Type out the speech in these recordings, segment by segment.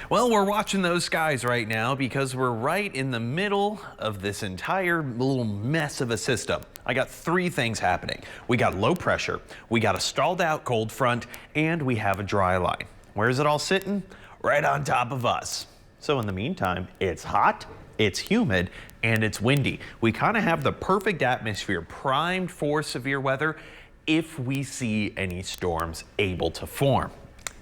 Well, we're watching those skies right now because we're right in the middle of this entire little mess of a system. I got three things happening. We got low pressure, we got a stalled out cold front, and we have a dry line. Where is it all sitting? Right on top of us. So in the meantime, it's hot, it's humid, and it's windy. We kind of have the perfect atmosphere primed for severe weather if we see any storms able to form.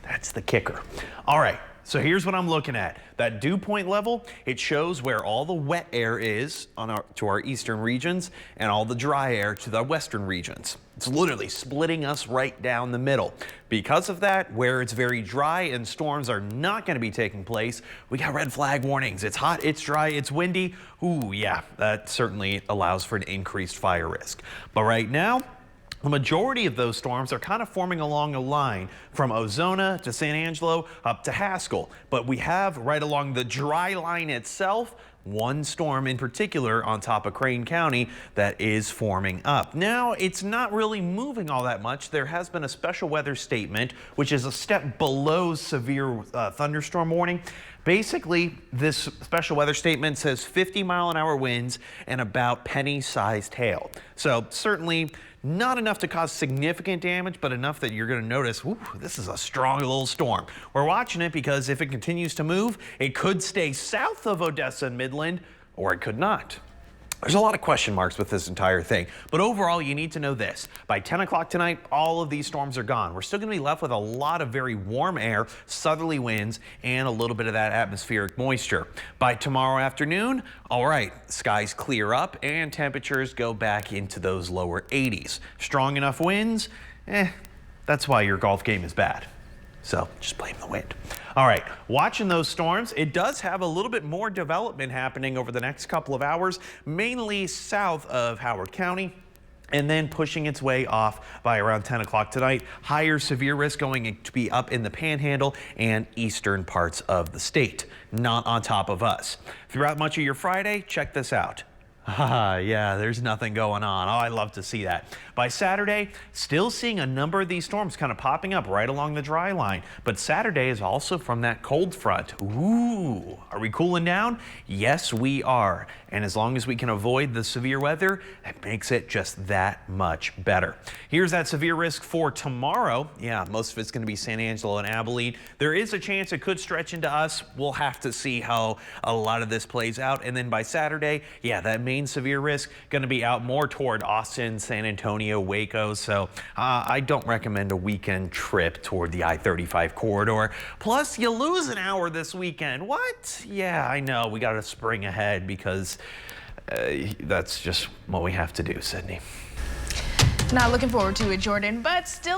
That's the kicker. All right. So here's what I'm looking at. That dew point level, it shows where all the wet air is to our eastern regions and all the dry air to the western regions. It's literally splitting us right down the middle. Because of that, where it's very dry and storms are not going to be taking place, we got red flag warnings. It's hot, it's dry, it's windy. Ooh, yeah, that certainly allows for an increased fire risk. But right now, the majority of those storms are kind of forming along a line from Ozona to San Angelo up to Haskell. But we have right along the dry line itself, one storm in particular on top of Crane County that is forming up. Now, it's not really moving all that much. There has been a special weather statement, which is a step below severe thunderstorm warning. Basically, this special weather statement says 50-mile-an-hour winds and about penny-sized hail. So certainly not enough to cause significant damage, but enough that you're going to notice, ooh, this is a strong little storm. We're watching it because if it continues to move, it could stay south of Odessa and Midland, or it could not. There's a lot of question marks with this entire thing, but overall you need to know this. By 10 o'clock tonight, all of these storms are gone. We're still going to be left with a lot of very warm air, southerly winds, and a little bit of that atmospheric moisture. By tomorrow afternoon, all right, skies clear up and temperatures go back into those lower 80s. Strong enough winds, that's why your golf game is bad. So just blame the wind. All right, watching those storms, it does have a little bit more development happening over the next couple of hours, mainly south of Howard County, and then pushing its way off by around 10 o'clock tonight. Higher severe risk going to be up in the Panhandle and eastern parts of the state, not on top of us. Throughout much of your Friday, check this out. Yeah, there's nothing going on. Oh, I love to see that. By Saturday, still seeing a number of these storms kind of popping up right along the dry line. But Saturday is also from that cold front. Ooh, are we cooling down? Yes, we are. And as long as we can avoid the severe weather, it makes it just that much better. Here's that severe risk for tomorrow. Yeah, most of it's going to be San Angelo and Abilene. There is a chance it could stretch into us. We'll have to see how a lot of this plays out. And then by Saturday, yeah, that main severe risk going to be out more toward Austin, San Antonio, Waco. So I don't recommend a weekend trip toward the I-35 corridor. Plus, you lose an hour this weekend. What? Yeah, I know. We got to spring ahead because that's just what we have to do, Sydney. Not looking forward to it, Jordan, but still